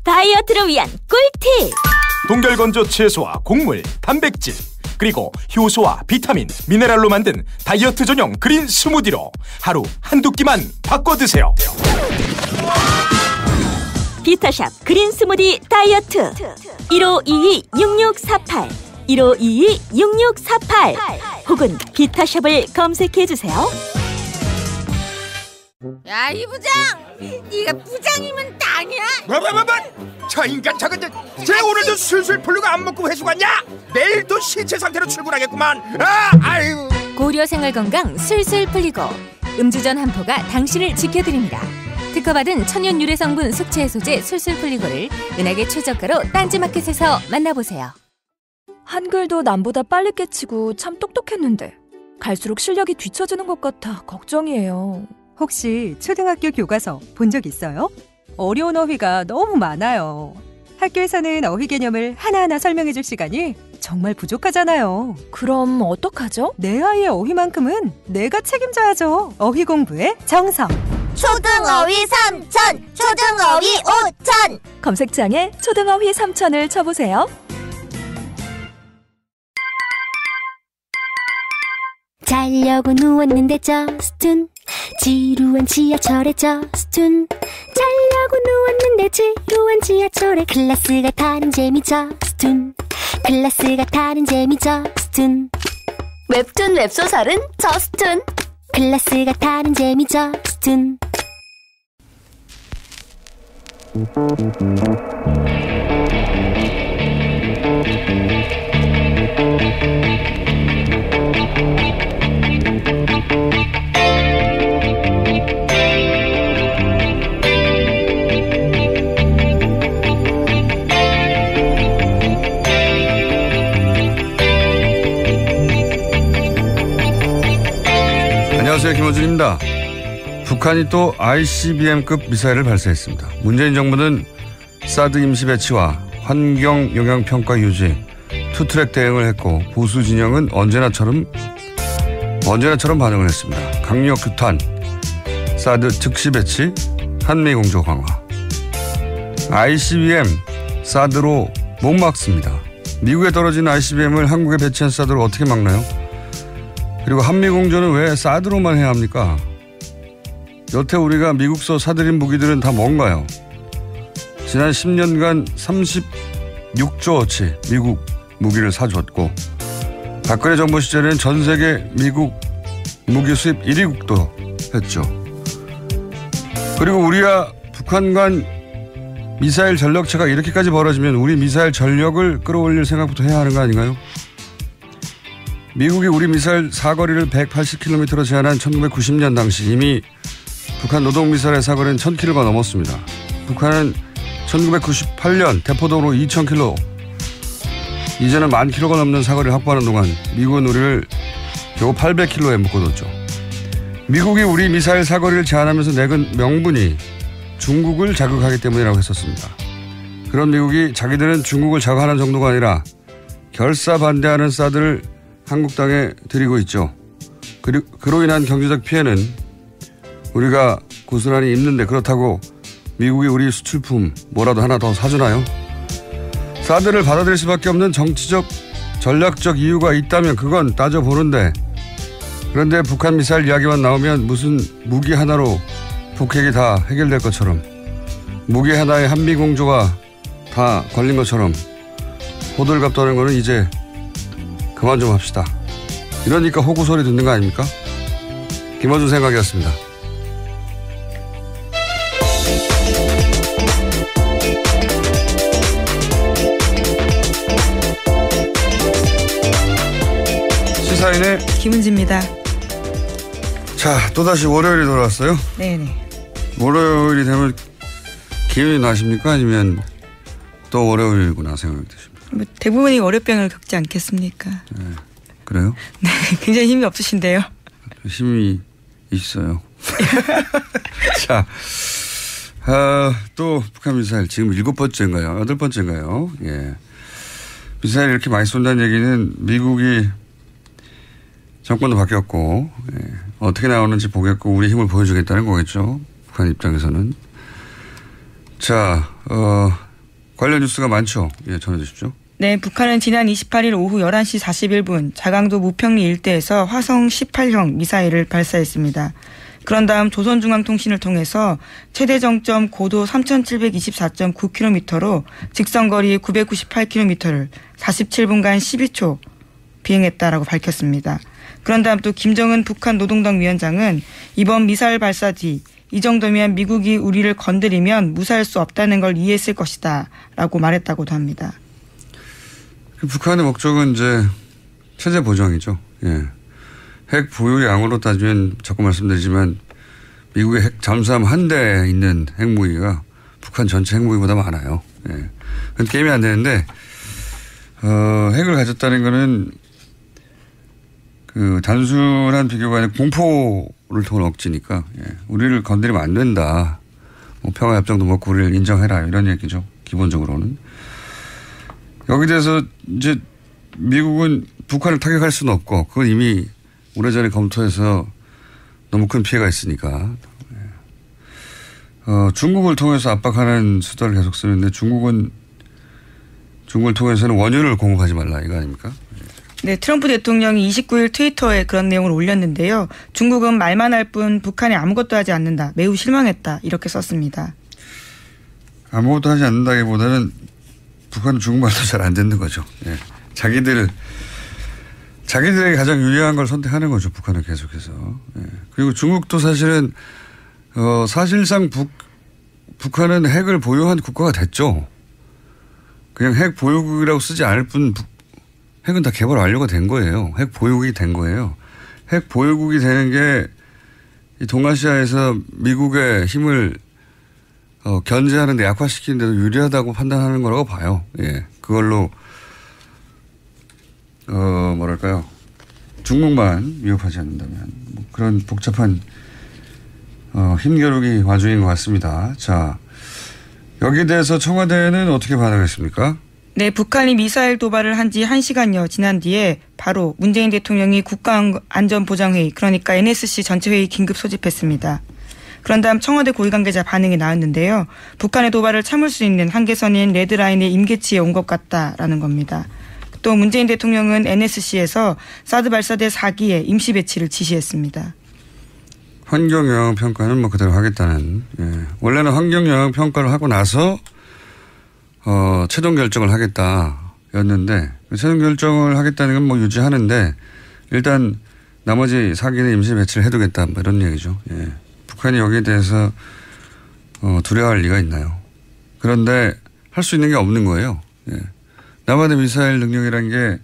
다이어트를 위한 꿀팁. 동결건조 채소와 곡물, 단백질, 그리고 효소와 비타민, 미네랄로 만든 다이어트 전용 그린 스무디로 하루 한두 끼만 바꿔 드세요. 비타샵 그린 스무디 다이어트 1522-6648 1522-6648 혹은 비타샵을 검색해주세요. 야, 이 부장! 네가 부장이면 땅이야? 뭐? 저 인간 저건 쟤 오늘도 술술 풀리고 안 먹고 회수 갔냐? 내일도 신체 상태로 출근하겠구만. 아유. 고려 생활건강 술술 풀리고 음주전 한포가 당신을 지켜드립니다. 특허받은 천연 유래 성분 숙취 해소제 술술 풀리고를 은하계 최저가로 딴지마켓에서 만나보세요. 한글도 남보다 빨리 깨치고 참 똑똑했는데 갈수록 실력이 뒤처지는 것 같아 걱정이에요. 혹시 초등학교 교과서 본 적 있어요? 어려운 어휘가 너무 많아요. 학교에서는 어휘 개념을 하나하나 설명해줄 시간이 정말 부족하잖아요. 그럼 어떡하죠? 내 아이의 어휘만큼은 내가 책임져야죠. 어휘 공부의 정성. 초등어휘 3000, 초등어휘 5000. 검색창에 초등어휘 3000을 쳐보세요. 자려고 누웠는데 저스툰 지루한 지하철에 저스툰 자려고 누웠는데 지루한 지하철에 클래스가 타는 재미 저스툰 클래스가 타는 재미 저스툰 웹툰 웹소설은 저스툰 클래스가 타는 재미 저스툰. 안녕하세요, 김호준입니다. 북한이 또 ICBM급 미사일을 발사했습니다. 문재인 정부는 사드 임시 배치와 환경 영향 평가 유지, 투트랙 대응을 했고 보수 진영은 언제나처럼 반응을 했습니다. 강력 규탄, 사드 즉시 배치, 한미 공조 강화. ICBM 사드로 못 막습니다. 미국에 떨어진 ICBM을 한국에 배치한 사드로 어떻게 막나요? 그리고 한미 공조는 왜 사드로만 해야 합니까? 여태 우리가 미국서 사들인 무기들은 다 뭔가요? 지난 10년간 36조어치 미국 무기를 사줬고 박근혜 정부 시절에는 전 세계 미국 무기 수입 1위국도 했죠. 그리고 우리와 북한 간 미사일 전력차가 이렇게까지 벌어지면 우리 미사일 전력을 끌어올릴 생각부터 해야 하는 거 아닌가요? 미국이 우리 미사일 사거리를 180km로 제한한 1990년 당시 이미 북한 노동미사일의 사거리는 1000km가 넘었습니다. 북한은 1998년 대포동으로 2000km, 이제는 10,000km가 넘는 사거리를 확보하는 동안 미국은 우리를 겨우 800km에 묶어뒀죠. 미국이 우리 미사일 사거리를 제한하면서 내건 명분이 중국을 자극하기 때문이라고 했었습니다. 그런 미국이 자기들은 중국을 자극하는 정도가 아니라 결사 반대하는 사드를 한국 땅에 들이고 있죠. 그로 인한 경제적 피해는 우리가 고스란히 입는데 그렇다고 미국이 우리 수출품 뭐라도 하나 더 사주나요? 사드를 받아들일 수밖에 없는 정치적 전략적 이유가 있다면 그건 따져보는데, 그런데 북한 미사일 이야기만 나오면 무슨 무기 하나로 북핵이 다 해결될 것처럼, 무기 하나에 한미 공조가 다 걸린 것처럼 호들갑 떠는 거는 이제 그만 좀 합시다. 이러니까 호구 소리 듣는 거 아닙니까? 김어준 생각이었습니다. 시사인의 김은지입니다. 자, 또다시 월요일이 돌아왔어요. 네네. 월요일이 되면 기운이 나십니까? 아니면 또 월요일이구나 생각이 드십니까? 뭐 대부분이 월요병을 겪지 않겠습니까? 네. 그래요? 네, 굉장히 힘이 없으신데요. 힘이 있어요. 자, 또 북한 미사일 지금 7번째인가요? 8번째인가요? 예. 미사일 이렇게 많이 쏜다는 얘기는 미국이 정권도 바뀌었고, 예. 어떻게 나오는지 보겠고 우리 힘을 보여주겠다는 거겠죠. 북한 입장에서는. 자, 관련 뉴스가 많죠. 예, 전해주십시오. 네, 북한은 지난 28일 오후 11시 41분 자강도 무평리 일대에서 화성 18형 미사일을 발사했습니다. 그런 다음 조선중앙통신을 통해서 최대 정점 고도 3724.9km로 직선거리 998km를 47분간 12초 비행했다라고 밝혔습니다. 그런 다음 또 김정은 북한 노동당 위원장은 이번 미사일 발사 뒤 이 정도면 미국이 우리를 건드리면 무사할 수 없다는 걸 이해했을 것이다 라고 말했다고도 합니다. 북한의 목적은 이제 체제 보정이죠. 예. 핵 보유량으로 따지면 자꾸 말씀드리지만 미국의 핵 잠수함 한 대에 있는 핵무기가 북한 전체 핵무기보다 많아요. 예. 그건 게임이 안 되는데 핵을 가졌다는 거는 그 단순한 비교가 아니라 공포를 통한 억지니까 예. 우리를 건드리면 안 된다. 뭐 평화협정도 먹고 우리를 인정해라 이런 얘기죠. 기본적으로는. 여기 대해서 이제 미국은 북한을 타격할 수는 없고 그건 이미 오래전에 검토해서 너무 큰 피해가 있으니까 중국을 통해서 압박하는 수단을 계속 쓰는데 중국을 통해서는 원유를 공급하지 말라 이거 아닙니까? 네, 트럼프 대통령이 29일 트위터에 그런 내용을 올렸는데요. 중국은 말만 할 뿐 북한이 아무것도 하지 않는다. 매우 실망했다. 이렇게 썼습니다. 아무것도 하지 않는다기보다는 북한은 중국말도 잘 안 듣는 거죠. 예. 자기들에게 가장 유리한 걸 선택하는 거죠. 북한은 계속해서. 예. 그리고 중국도 사실은 사실상 북한은 핵을 보유한 국가가 됐죠. 그냥 핵 보유국이라고 쓰지 않을 뿐 핵은 다 개발 완료가 된 거예요. 핵 보유국이 된 거예요. 핵 보유국이 되는 게 이 동아시아에서 미국의 힘을 견제하는 데 약화시키는 데도 유리하다고 판단하는 거라고 봐요. 예. 그걸로 뭐랄까요. 중국만 위협하지 않는다면 뭐 그런 복잡한 힘겨루기 와중인 것 같습니다. 자, 여기에 대해서 청와대는 어떻게 반응했습니까? 네, 북한이 미사일 도발을 한 지 1시간여 지난 뒤에 바로 문재인 대통령이 국가안전보장회의 그러니까 NSC 전체회의 긴급 소집했습니다. 그런 다음 청와대 고위관계자 반응이 나왔는데요. 북한의 도발을 참을 수 있는 한계선인 레드라인의 임계치에 온 것 같다라는 겁니다. 또 문재인 대통령은 NSC에서 사드 발사대 4기의 임시 배치를 지시했습니다. 환경영향 평가는 뭐 그대로 하겠다는. 예. 원래는 환경영향 평가를 하고 나서 최종 결정을 하겠다였는데 최종 결정을 하겠다는 건 뭐 유지하는데 일단 나머지 4기는 임시 배치를 해두겠다 뭐 이런 얘기죠. 예. 북한이 여기에 대해서 두려워할 리가 있나요? 그런데 할 수 있는 게 없는 거예요. 예. 남한의 미사일 능력이라는 게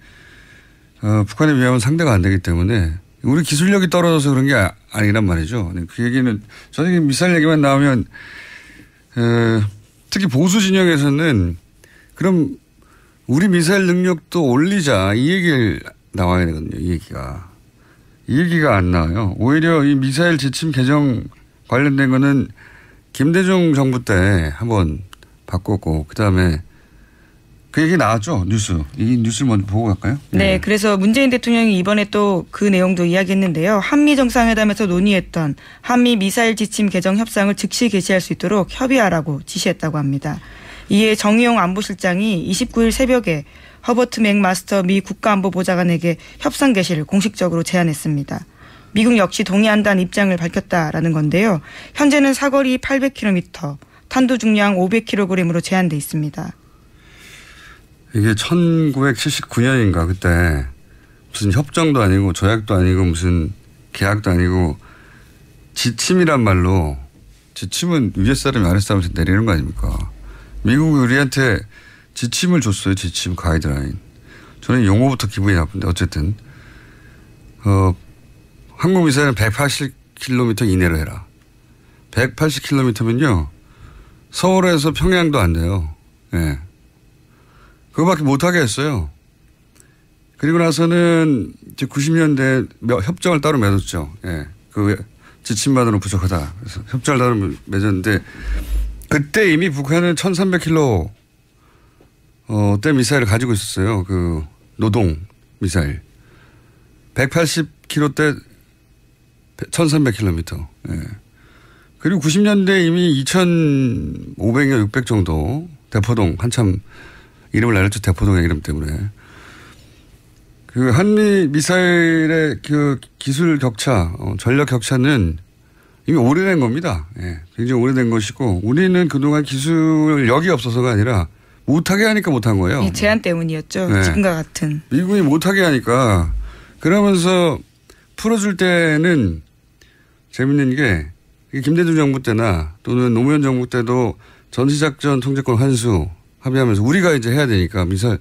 북한에 비하면 상대가 안 되기 때문에 우리 기술력이 떨어져서 그런 게 아니란 말이죠. 그 얘기는 저는 미사일 얘기만 나오면 특히 보수 진영에서는 그럼 우리 미사일 능력도 올리자 이 얘기를 나와야 되거든요. 이 얘기가 안 나와요. 오히려 이 미사일 지침 개정 관련된 거는 김대중 정부 때 한번 바꿨고 그다음에 그 얘기 나왔죠. 이 뉴스를 먼저 보고 갈까요? 네. 그래서 문재인 대통령이 이번에 또 그 내용도 이야기했는데요. 한미 정상회담에서 논의했던 한미 미사일 지침 개정 협상을 즉시 개시할 수 있도록 협의하라고 지시했다고 합니다. 이에 정의용 안보실장이 29일 새벽에 허버트 맥마스터 미 국가안보보좌관에게 협상 개시를 공식적으로 제안했습니다. 미국 역시 동의한다는 입장을 밝혔다라는 건데요. 현재는 사거리 800km, 탄도 중량 500kg으로 제한돼 있습니다. 이게 1979년인가 그때 무슨 협정도 아니고 조약도 아니고 무슨 계약도 아니고 지침이란 말로 지침은 위에 사람이 아래 사람한테 내리는 거 아닙니까? 미국이 우리한테 지침을 줬어요. 지침 가이드라인. 저는 용어부터 기분이 나쁜데 어쨌든 한국 미사일은 180km 이내로 해라. 180km면요. 서울에서 평양도 안 돼요. 예. 그거밖에 못하게 했어요. 그리고 나서는 이제 90년대에 협정을 따로 맺었죠. 예. 그 지침만으로 부족하다. 그래서 협정을 따로 맺었는데 그때 이미 북한은 1300km 대 미사일을 가지고 있었어요. 그 노동 미사일. 180km 대 1300km. 예. 그리고 90년대 이미 2,500여 600 정도 대포동 한참 이름을 날렸죠. 대포동의 이름 때문에. 그 한미 미사일의 그 기술 격차, 전력 격차는 이미 오래된 겁니다. 예, 굉장히 오래된 것이고 우리는 그동안 기술력이 없어서가 아니라 못하게 하니까 못한 거예요. 예, 제한 때문이었죠. 네. 지금과 같은. 미국이 못하게 하니까 그러면서 풀어줄 때는 재밌는 게 김대중 정부 때나 또는 노무현 정부 때도 전시작전 통제권 환수 합의하면서 우리가 이제 해야 되니까 미사일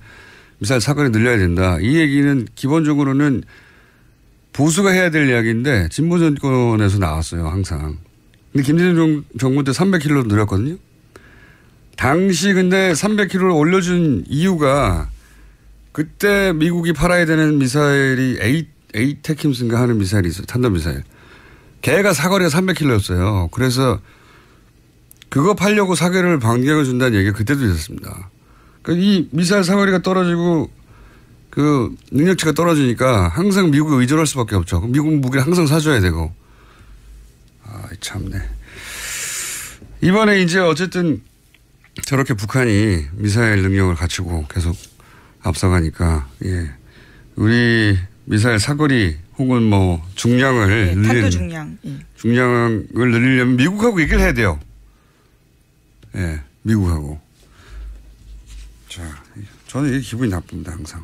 사거리 늘려야 된다. 이 얘기는 기본적으로는 보수가 해야 될 이야기인데 진보 정권에서 나왔어요. 항상. 근데 김대중 정부 때 300km로 늘렸거든요. 당시 근데 300km를 올려준 이유가 그때 미국이 팔아야 되는 미사일이 에이테킴스인가 하는 미사일이 있어요. 탄도미사일. 걔가 사거리가 300km였어요. 그래서 그거 팔려고 사거리를 반경을 준다는 얘기가 그때도 있었습니다. 그러니까 이 미사일 사거리가 떨어지고 그 능력치가 떨어지니까 항상 미국에 의존할 수밖에 없죠. 미국 무기를 항상 사줘야 되고. 아, 참네. 이번에 이제 어쨌든 저렇게 북한이 미사일 능력을 갖추고 계속 앞서가니까, 예. 우리 미사일 사거리 혹은 뭐 중량을 네, 탄도 중량. 예. 중량을 늘리려면 미국하고 얘기를 해야 돼요. 예, 미국하고. 자, 저는 이게 기분이 나쁩니다, 항상.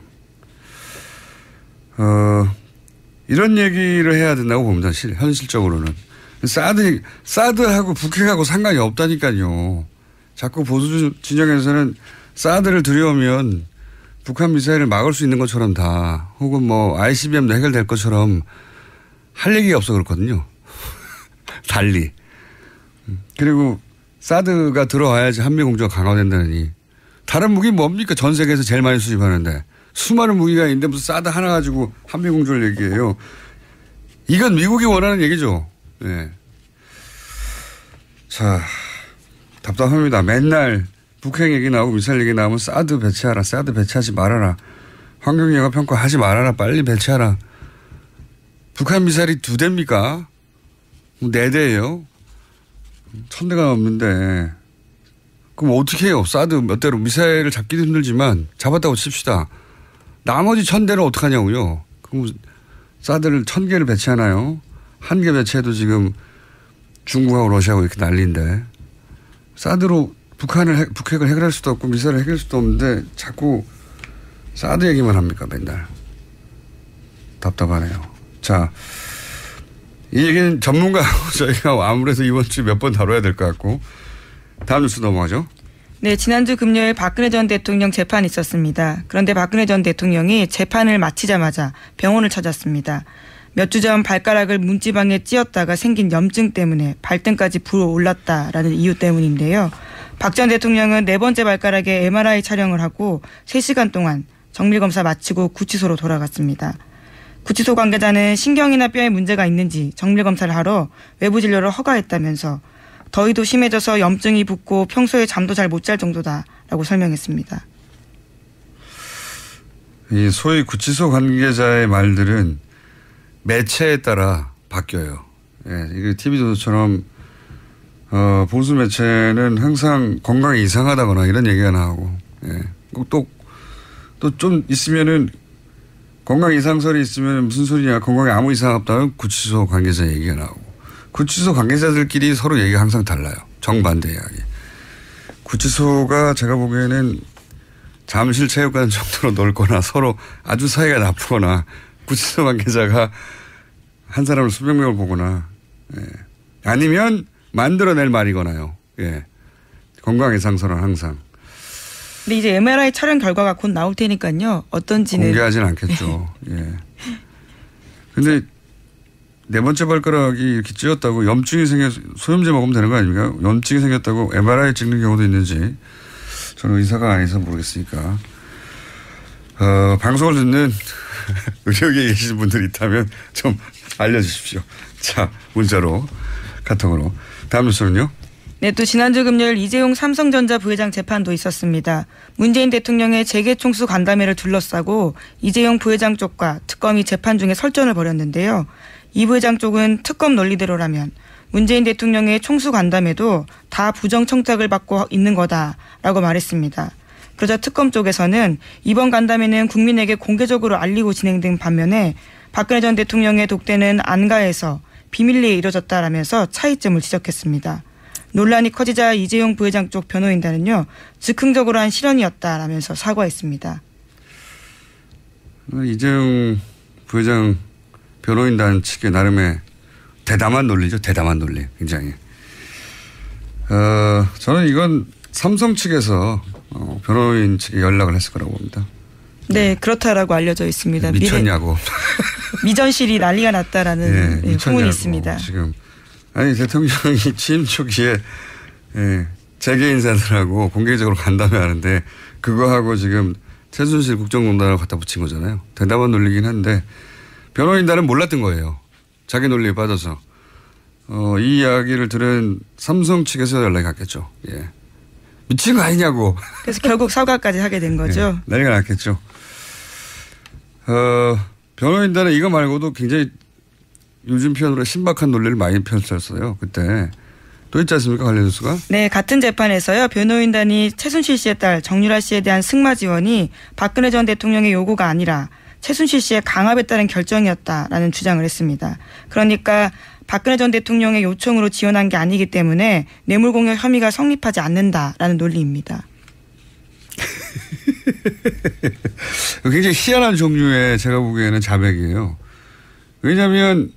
이런 얘기를 해야 된다고 봅니다, 현실적으로는. 사드하고 북핵하고 상관이 없다니까요. 자꾸 보수 진영에서는 사드를 두려우면 북한 미사일을 막을 수 있는 것처럼 다 혹은 뭐 ICBM도 해결될 것처럼 할 얘기가 없어 그렇거든요. 달리. 그리고 사드가 들어와야지 한미공조가 강화된다니. 다른 무기 뭡니까? 전 세계에서 제일 많이 수집하는데. 수많은 무기가 있는데 무슨 사드 하나 가지고 한미공조를 얘기해요. 이건 미국이 원하는 얘기죠. 네. 자, 답답합니다. 맨날 북핵 얘기 나오고 미사일 얘기 나오면 사드 배치하라. 사드 배치하지 말아라. 환경영향평가 하지 말아라. 빨리 배치하라. 북한 미사일이 2대입니까? 4대예요. 1000대가 넘는데 그럼 어떻게 해요? 사드 몇 대로 미사일을 잡기도 힘들지만 잡았다고 칩시다. 나머지 1000대는 어떡하냐고요. 그럼 사드를 1000개를 배치하나요? 1개 배치해도 지금 중국하고 러시아하고 이렇게 난리인데 사드로 북핵을 해결할 수도 없고 미사일을 해결할 수도 없는데 자꾸 사드 얘기만 합니까 맨날. 답답하네요. 자, 이 얘기는 전문가하고 저희가 아무래도 이번 주 몇 번 다뤄야 될 것 같고 다음 뉴스 넘어가죠. 네, 지난주 금요일 박근혜 전 대통령 재판이 있었습니다. 그런데 박근혜 전 대통령이 재판을 마치자마자 병원을 찾았습니다. 몇 주 전 발가락을 문지방에 찧었다가 생긴 염증 때문에 발등까지 불어올랐다라는 이유 때문인데요. 박 전 대통령은 4번째 발가락에 MRI 촬영을 하고 3시간 동안 정밀검사 마치고 구치소로 돌아갔습니다. 구치소 관계자는 신경이나 뼈에 문제가 있는지 정밀검사를 하러 외부 진료를 허가했다면서 더위도 심해져서 염증이 붓고 평소에 잠도 잘 못 잘 정도다라고 설명했습니다. 이 소위 구치소 관계자의 말들은 매체에 따라 바뀌어요. 예, 이게 TV조선처럼 보수 매체는 항상 건강이 이상하다거나 이런 얘기가 나오고, 예. 또 좀 있으면은 건강 이상설이 있으면 무슨 소리냐, 건강에 아무 이상 없다면 구치소 관계자 얘기가 나오고, 구치소 관계자들끼리 서로 얘기가 항상 달라요. 정반대 이야기. 구치소가 제가 보기에는 잠실 체육관 정도로 넓거나 서로 아주 사이가 나쁘거나 구치소 관계자가 한 사람을 수백 명을 보거나, 예. 아니면 만들어낼 말이거나요. 예. 건강 이상설은 항상. 근데 이제 MRI 촬영 결과가 곧 나올 테니까요. 어떤지는 공개하진 않겠죠. 예. 근데 4번째 발가락이 이렇게 찧었다고 염증이 소염제 먹으면 되는 거 아닙니까? 염증이 생겼다고 MRI 찍는 경우도 있는지 저는 의사가 아니어서 모르겠으니까. 방송을 듣는 의료계에 계시는 분들이 있다면 좀 알려주십시오. 자, 문자로, 카톡으로. 다음 뉴스는요? 네, 또 지난주 금요일 이재용 삼성전자 부회장 재판도 있었습니다. 문재인 대통령의 재계총수 간담회를 둘러싸고 이재용 부회장 쪽과 특검이 재판 중에 설전을 벌였는데요. 이 부회장 쪽은 특검 논리대로라면 문재인 대통령의 총수 간담회도 다 부정 청탁을 받고 있는 거다라고 말했습니다. 그러자 특검 쪽에서는 이번 간담회는 국민에게 공개적으로 알리고 진행된 반면에 박근혜 전 대통령의 독대는 안가에서 비밀리에 이뤄졌다라면서 차이점을 지적했습니다. 논란이 커지자 이재용 부회장 쪽 변호인단은요, 즉흥적으로 한 실언이었다라면서 사과했습니다. 이재용 부회장 변호인단 측의 나름의 대담한 논리죠. 대담한 논리. 굉장히. 저는 이건 삼성 측에서 변호인 측에 연락을 했을 거라고 봅니다. 네, 그렇다라고 알려져 있습니다. 미쳤냐고. 미전실이 난리가 났다라는 후문이 있습니다. 지금 아니 대통령이 취임 초기에 재계 인사들하고 공개적으로 간담회하는데 그거하고 지금 최순실 국정농단을 갖다 붙인 거잖아요. 대담한 논리긴 한데 변호인단은 몰랐던 거예요. 자기 논리에 빠져서. 이 이야기를 들은 삼성 측에서 연락이 갔겠죠. 예. 미친 거 아니냐고. 그래서 결국 사과까지 하게 된 거죠. 네, 난리가 났겠죠. 변호인단은 이거 말고도 굉장히 요즘 표현으로 신박한 논리를 많이 펼쳤어요. 그때. 또 있지 않습니까? 관련 뉴스가? 네. 같은 재판에서요. 변호인단이 최순실 씨의 딸 정유라 씨에 대한 승마 지원이 박근혜 전 대통령의 요구가 아니라 최순실 씨의 강압에 따른 결정이었다라는 주장을 했습니다. 그러니까 박근혜 전 대통령의 요청으로 지원한 게 아니기 때문에 뇌물공여 혐의가 성립하지 않는다라는 논리입니다. 굉장히 희한한 종류의 제가 보기에는 자백이에요. 왜냐하면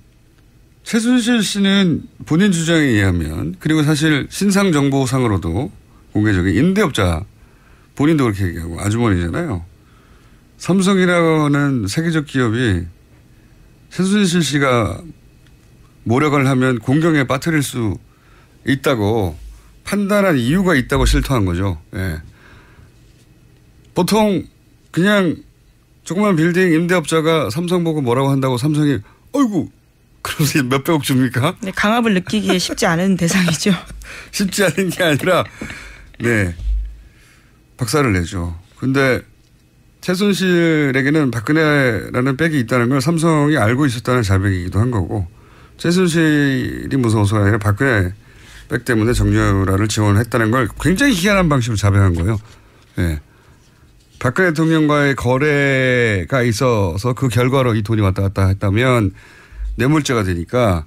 최순실 씨는 본인 주장에 의하면 그리고 사실 신상정보상으로도 공개적인 임대업자 본인도 그렇게 얘기하고 아주머니잖아요. 삼성이라는 세계적 기업이 최순실 씨가 모략을 하면 공경에 빠뜨릴 수 있다고 판단한 이유가 있다고 실토한 거죠. 예. 보통 그냥 조그만 빌딩 임대업자가 삼성 보고 뭐라고 한다고 삼성이 어이구 그러면서 몇백억 줍니까? 네, 강압을 느끼기에 쉽지 않은 대상이죠. 쉽지 않은 게 아니라 네 박살을 내죠. 근데 최순실에게는 박근혜라는 백이 있다는 걸 삼성이 알고 있었다는 자백이기도 한 거고 최순실이 무서워서가 아니라 박근혜 백 때문에 정유라를 지원했다는 걸 굉장히 희한한 방식으로 자백한 거예요. 네. 박근혜 대통령과의 거래가 있어서 그 결과로 이 돈이 왔다 갔다 했다면 뇌물죄가 되니까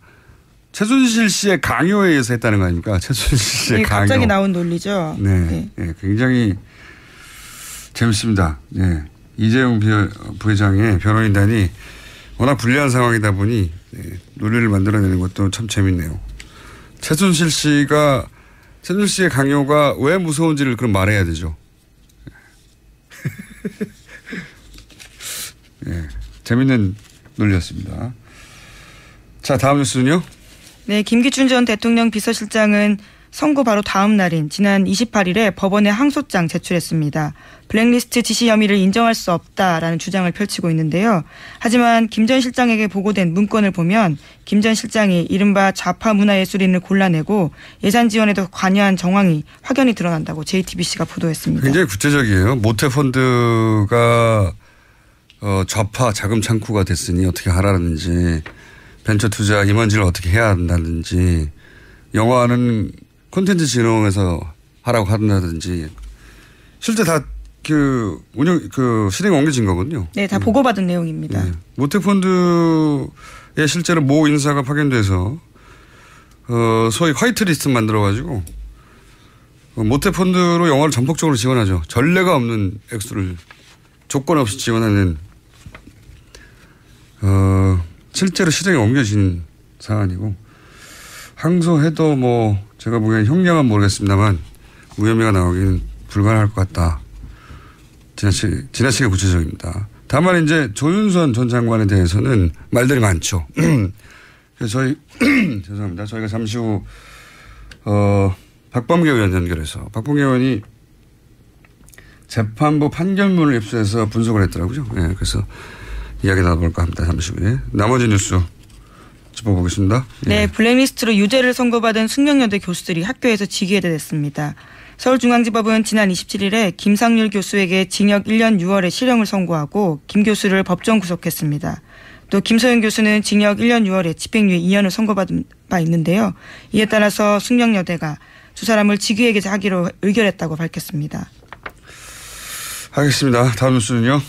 최순실 씨의 강요에 의해서 했다는 거 아닙니까? 최순실 씨의 강요. 갑자기 나온 논리죠. 네. 네. 네. 굉장히 재밌습니다. 네. 이재용 부회장의 변호인단이 워낙 불리한 상황이다 보니 논리를 만들어내는 것도 참 재밌네요. 최순실 씨의 강요가 왜 무서운지를 그럼 말해야 되죠. 네. 재밌는 논리였습니다. 자, 다음 뉴스는요? 네, 김기춘 전 대통령 비서실장은 선고 바로 다음 날인 지난 28일에 법원에 항소장 제출했습니다. 블랙리스트 지시 혐의를 인정할 수 없다라는 주장을 펼치고 있는데요. 하지만 김 전 실장에게 보고된 문건을 보면 김 전 실장이 이른바 좌파 문화예술인을 골라내고 예산 지원에도 관여한 정황이 확연히 드러난다고 JTBC가 보도했습니다. 굉장히 구체적이에요. 모태펀드가 좌파 자금 창구가 됐으니 어떻게 하라는지 벤처 투자 임원진을 어떻게 해야 한다든지 영화는 콘텐츠 진흥에서 하라고 한다든지 실제 다 실행 옮겨진 거거든요. 네, 다 보고받은 내용입니다. 네. 모태펀드에 실제로 모 인사가 파견돼서 소위 화이트리스트 만들어가지고 모태펀드로 영화를 전폭적으로 지원하죠. 전례가 없는 액수를 조건 없이 지원하는 실제로 실행에 옮겨진 사안이고 항소해도 제가 보기엔 형량은 모르겠습니다만 무혐의가 나오기는 불가능할 것 같다. 지나치게 구체적입니다. 다만 이제 조윤선 전 장관에 대해서는 말들이 많죠. 그래서 죄송합니다. 저희가 잠시 후 박범계 의원 연결해서 박범계 의원이 재판부 판결문을 입수해서 분석을 했더라고요. 네, 그래서 이야기 나눠볼까 합니다. 잠시 후에. 나머지 뉴스 짚어보겠습니다. 네, 블랙리스트로 유죄를 선고받은 숙명여대 교수들이 학교에서 직위해제 됐습니다. 서울중앙지법은 지난 27일에 김상률 교수에게 징역 1년 6월에 실형을 선고하고 김 교수를 법정 구속했습니다. 또 김소연 교수는 징역 1년 6월에 집행유예 2년을 선고받은 바 있는데요. 이에 따라서 숙명여대가 두 사람을 직위에게 하기로 의결했다고 밝혔습니다. 알겠습니다. 다음 뉴스는요.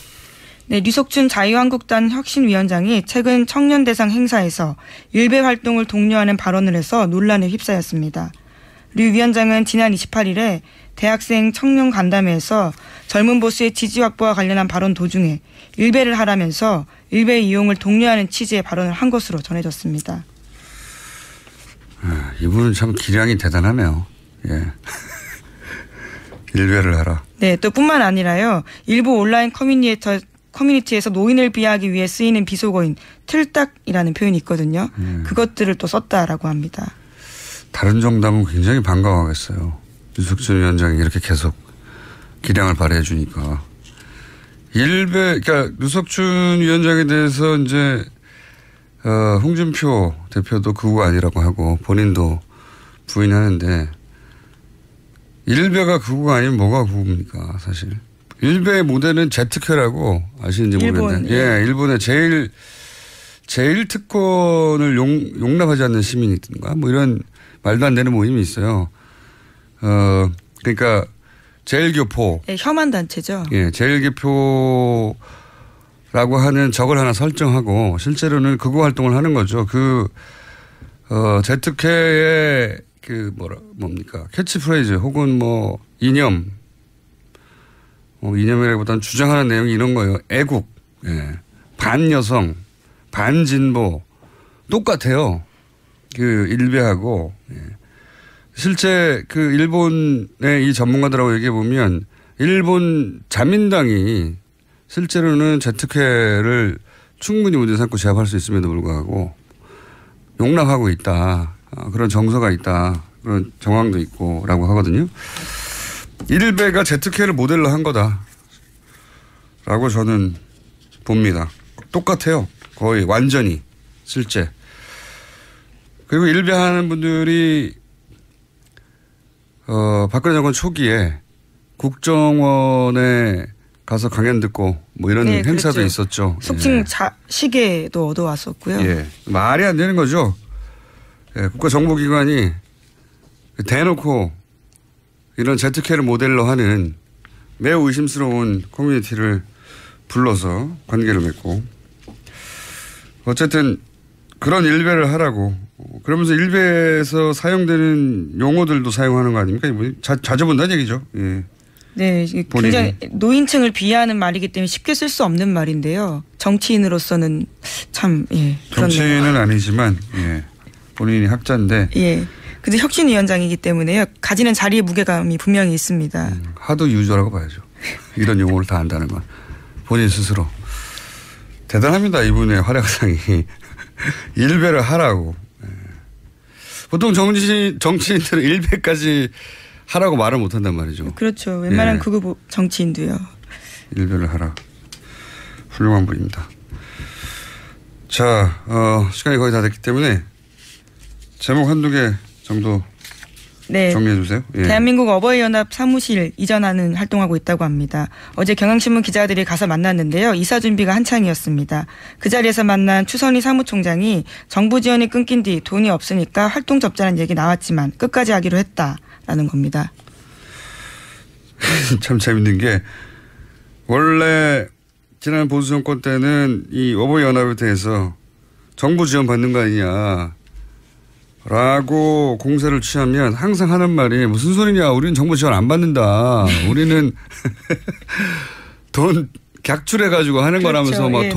네, 류석춘 자유한국당 혁신위원장이 최근 청년대상 행사에서 일베 활동을 독려하는 발언을 해서 논란에 휩싸였습니다. 류 위원장은 지난 28일에 대학생 청년 간담회에서 젊은 보수의 지지 확보와 관련한 발언 도중에 일베를 하라면서 일베 이용을 독려하는 취지의 발언을 한 것으로 전해졌습니다. 이분은 참 기량이 대단하네요. 예. 일베를 하라. 네, 또 뿐만 아니라요. 일부 온라인 커뮤니티에서 노인을 비하하기 위해 쓰이는 비속어인 틀딱이라는 표현이 있거든요. 그것들을 또 썼다라고 합니다. 다른 정당은 굉장히 반가워하겠어요. 유석준 위원장이 이렇게 계속 기량을 발휘해 주니까. 그러니까 유석준 위원장에 대해서 이제 홍준표 대표도 그우가 아니라고 하고 본인도 부인하는데 일베가 그우가 아니면 뭐가 그우입니까 사실. 일베의 모델은 제트케라고 아시는지 모르겠는데 예, 일본의 제일 특권을 용납하지 않는 시민이든가 뭐 이런 말도 안 되는 모임이 있어요. 그러니까 제일교포. 네, 혐한 단체죠. 예, 제일교포라고 하는 적을 하나 설정하고 실제로는 극우 활동을 하는 거죠. 제트케의 뭡니까 캐치프레이즈 혹은 뭐 이념. 이념이라기보다는 주장하는 내용이 이런 거예요. 애국, 예. 반여성, 반진보 똑같아요. 일베하고. 예. 실제 일본의 이 전문가들하고 얘기해 보면 일본 자민당이 실제로는 제트케를 충분히 문제 삼고 제압할 수 있음에도 불구하고 용납하고 있다. 그런 정서가 있다. 그런 정황도 있고 라고 하거든요. 일베가 제트케를 모델로 한 거다. 라고 저는 봅니다. 똑같아요. 거의 완전히 실제. 그리고 일베 하는 분들이 박근혜 정권 초기에 국정원에 가서 강연 듣고 뭐 이런 네, 행사도 그렇죠. 있었죠. 속칭 시계도 얻어왔었고요. 예. 말이 안 되는 거죠. 예, 국가정보기관이 대놓고 이런 제트케를 모델로 하는 매우 의심스러운 커뮤니티를 불러서 관계를 맺고 어쨌든 그런 일베를 하라고 그러면서 일베에서 사용되는 용어들도 사용하는 거 아닙니까? 자주 본다는 얘기죠. 예. 네, 굉장히 노인층을 비하하는 말이기 때문에 쉽게 쓸 수 없는 말인데요. 정치인으로서는 참 정치인은 그렇네요. 아니지만 예. 본인이 학자인데 예. 근데 혁신위원장이기 때문에요. 가지는 자리의 무게감이 분명히 있습니다. 하도 유저라고 봐야죠. 이런 용어를 다 안다는 건. 본인 스스로. 대단합니다. 이분의 활약상이. 일베를 하라고. 보통 정치인들은 일베까지 하라고 말을 못한단 말이죠. 그렇죠. 웬만한 극우 정치인도요. 일베를 하라. 훌륭한 분입니다. 자, 시간이 거의 다 됐기 때문에 제목 한두 개 정도 정리해 주세요. 예. 대한민국 어버이연합 사무실 이전하는 활동하고 있다고 합니다. 어제 경향신문 기자들이 가서 만났는데요. 이사 준비가 한창이었습니다. 그 자리에서 만난 추선희 사무총장이 정부 지원이 끊긴 뒤 돈이 없으니까 활동 접자는 얘기 나왔지만 끝까지 하기로 했다라는 겁니다. 참 재밌는 게 원래 지난 보수 정권 때는 이 어버이연합에 대해서 정부 지원 받는 거 아니냐 라고 공세를 취하면 항상 하는 말이 무슨 소리냐 우리는 정부 지원 안 받는다. 우리는 돈 객출해가지고 하는 그렇죠. 거라면서 막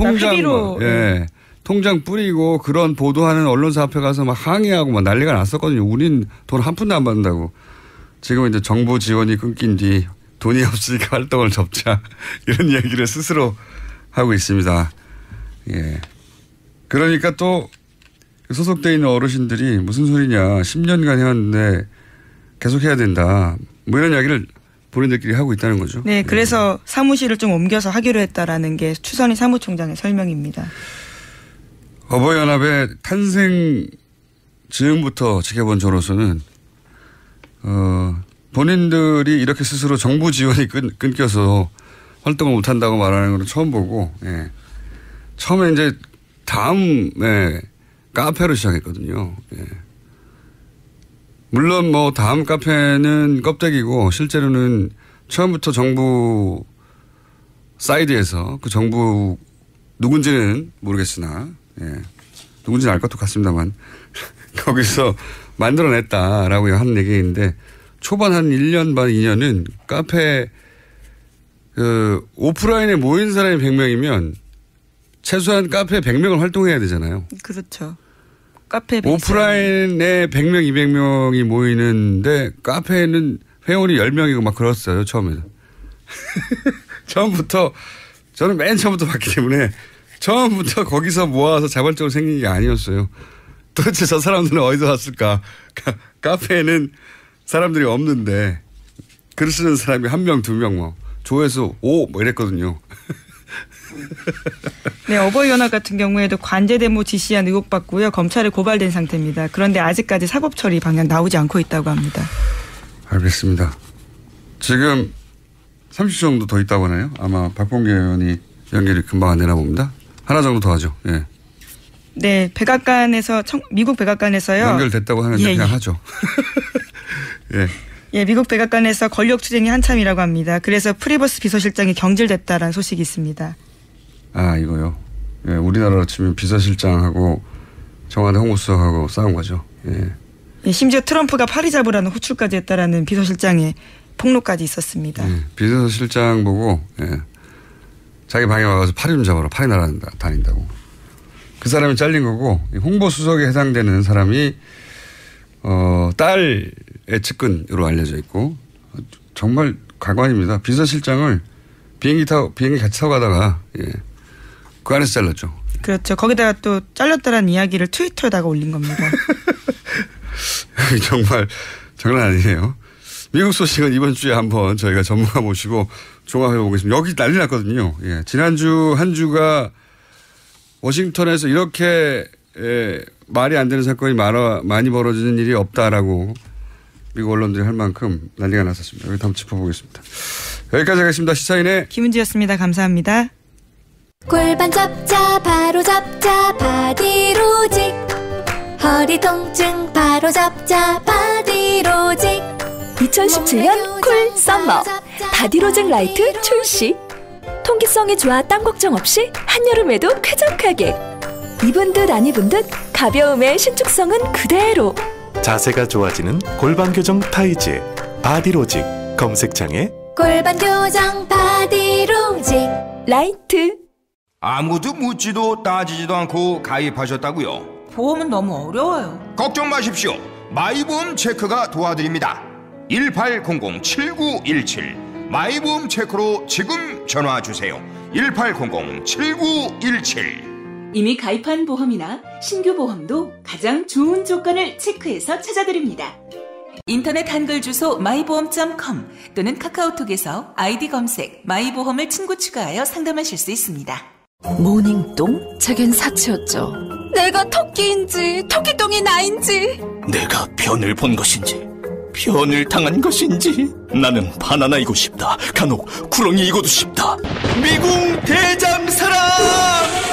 통장 뿌리고 그런 보도하는 언론사 앞에 가서 막 항의하고 막 난리가 났었거든요. 우린 돈 한 푼도 안 받는다고. 지금 이제 정부 지원이 끊긴 뒤 돈이 없으니까 활동을 접자 이런 얘기를 스스로 하고 있습니다. 예. 그러니까 또 소속돼 있는 어르신들이 무슨 소리냐 10년간 해왔는데 계속 해야 된다 뭐 이런 이야기를 본인들끼리 하고 있다는 거죠. 네, 그래서 사무실을 좀 옮겨서 하기로 했다라는 게 추선희 사무총장의 설명입니다. 어버이연합의 탄생 즈음부터 지켜본 저로서는 본인들이 이렇게 스스로 정부 지원이 끊겨서 활동을 못한다고 말하는 걸 처음 보고 처음에 이제 다음에 카페로 시작했거든요. 예. 물론 뭐 다음 카페는 껍데기고 실제로는 처음부터 정부 사이드에서 그 정부 누군지는 모르겠으나 누군지는 알 것도 같습니다만 거기서 만들어냈다라고 하는 얘기인데 초반 한 1년 반 2년은 카페 오프라인에 모인 사람이 100명이면 최소한 카페 100명을 활동해야 되잖아요. 그렇죠. 카페 오프라인에 100명 200명이 모이는데 카페에는 회원이 10명이고 막 그랬어요. 처음에는. 처음부터 저는 맨 처음부터 봤기 때문에 처음부터 거기서 모아서 자발적으로 생긴 게 아니었어요. 도대체 저 사람들은 어디서 왔을까. 카페에는 사람들이 없는데 글 쓰는 사람이 1명 2명 뭐 조회수 5 뭐 이랬거든요. 네, 어버이연합 같은 경우에도 관제 데모 지시한 의혹받고요. 검찰에 고발된 상태입니다. 그런데 아직까지 사법 처리 방향 나오지 않고 있다고 합니다. 알겠습니다. 지금 30초 정도 더 있다고 하나요? 아마 박범계 의원이 연결이 금방 안 되나 봅니다. 하나 정도 더 하죠. 예. 네, 백악관에서 미국 백악관에서요. 연결됐다고 하는데 그냥 하죠. 예. 예, 미국 백악관에서 권력 투쟁이 한참이라고 합니다. 그래서 프리버스 비서실장이 경질됐다라는 소식이 있습니다. 아, 이거요. 예, 우리나라로 치면 비서실장하고 청와대 홍보수석하고 싸운 거죠. 예. 예, 심지어 트럼프가 파리 잡으라는 호출까지 했다라는 비서실장의 폭로까지 있었습니다. 예, 비서실장 보고 자기 방에 와서 파리 좀 잡아라. 파리 다닌다고. 그 사람이 잘린 거고 홍보수석에 해당되는 사람이 딸의 측근으로 알려져 있고 정말 가관입니다. 비서실장을 비행기 같이 타고 가다가 그 안에서 잘랐죠. 그렇죠. 거기다가 또 잘렸다라는 이야기를 트위터에다가 올린 겁니다. 정말 장난 아니에요. 미국 소식은 이번 주에 한번 저희가 전문가 모시고 종합해 보겠습니다. 여기 난리 났거든요. 예. 지난주 한 주가 워싱턴에서 이렇게 말이 안 되는 사건이 많이 벌어지는 일이 없다라고 미국 언론들이 할 만큼 난리가 났었습니다. 여기 한번 짚어보겠습니다. 여기까지 하겠습니다. 시사인의 김은지였습니다. 감사합니다. 골반 잡자 바로 잡자 바디로직 허리 통증 바로 잡자 바디로직 2017년 쿨 썸머 바디로직 라이트 출시. 통기성이 좋아 땀 걱정 없이 한여름에도 쾌적하게. 입은 듯 안 입은 듯 가벼움의 신축성은 그대로. 자세가 좋아지는 골반 교정 타이즈 바디로직 검색창에 골반 교정 바디로직 라이트. 아무도 묻지도 따지지도 않고 가입하셨다고요? 보험은 너무 어려워요. 걱정 마십시오. 마이보험 체크가 도와드립니다. 1800-7917 마이보험 체크로 지금 전화주세요. 1800-7917 이미 가입한 보험이나 신규 보험도 가장 좋은 조건을 체크해서 찾아드립니다. 인터넷 한글 주소 마이보험.com 또는 카카오톡에서 아이디 검색 마이보험을 친구 추가하여 상담하실 수 있습니다. 모닝똥? 제겐 사치였죠. 내가 토끼인지 토끼똥이 나인지 내가 변을 본 것인지 변을 당한 것인지 나는 바나나이고 싶다. 간혹 구렁이이고도 싶다. 미궁 대장사랑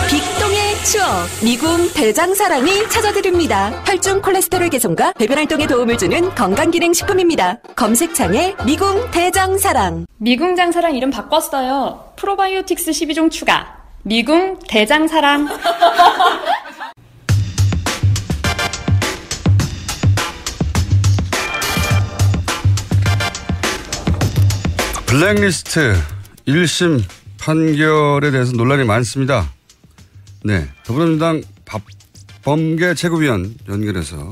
빅똥의 추억 미궁 대장사랑이 찾아드립니다. 혈중 콜레스테롤 개선과 배변 활동에 도움을 주는 건강기능식품입니다. 검색창에 미궁 대장사랑. 미궁 장사랑 이름 바꿨어요. 프로바이오틱스 12종 추가 미궁 대장사랑. 블랙리스트 1심 판결에 대해서 논란이 많습니다. 네, 더불어민주당 박범계 최고위원 연결해서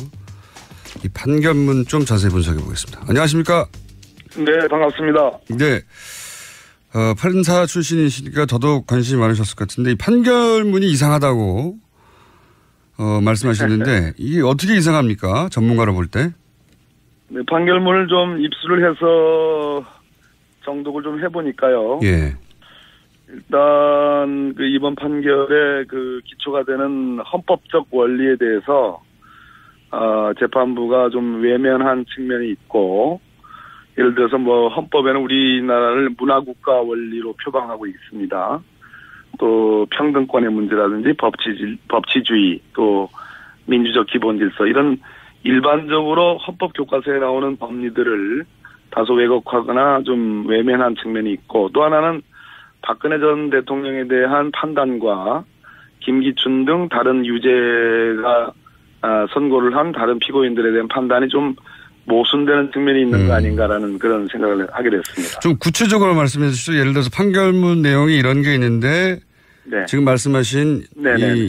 이 판결문 좀 자세히 분석해 보겠습니다. 안녕하십니까? 네, 반갑습니다. 네, 판사 출신이시니까 더더욱 관심이 많으셨을 것 같은데 이 판결문이 이상하다고 말씀하셨는데 이게 어떻게 이상합니까? 전문가로 볼 때? 네, 판결문을 좀 입수를 해서 정독을 좀 해보니까요. 예. 일단 그 이번 판결의 그 기초가 되는 헌법적 원리에 대해서 재판부가 좀 외면한 측면이 있고, 예를 들어서 뭐 헌법에는 우리나라를 문화국가 원리로 표방하고 있습니다. 또 평등권의 문제라든지 법치주의, 또 민주적 기본질서 이런 일반적으로 헌법 교과서에 나오는 법리들을 다소 왜곡하거나 좀 외면한 측면이 있고, 또 하나는 박근혜 전 대통령에 대한 판단과 김기춘 등 다른 유죄가 선고를 한 다른 피고인들에 대한 판단이 좀 모순되는 측면이 있는 거 아닌가라는 그런 생각을 하게 됐습니다. 좀 구체적으로 말씀해 주시죠. 예를 들어서 판결문 내용이 이런 게 있는데 네. 지금 말씀하신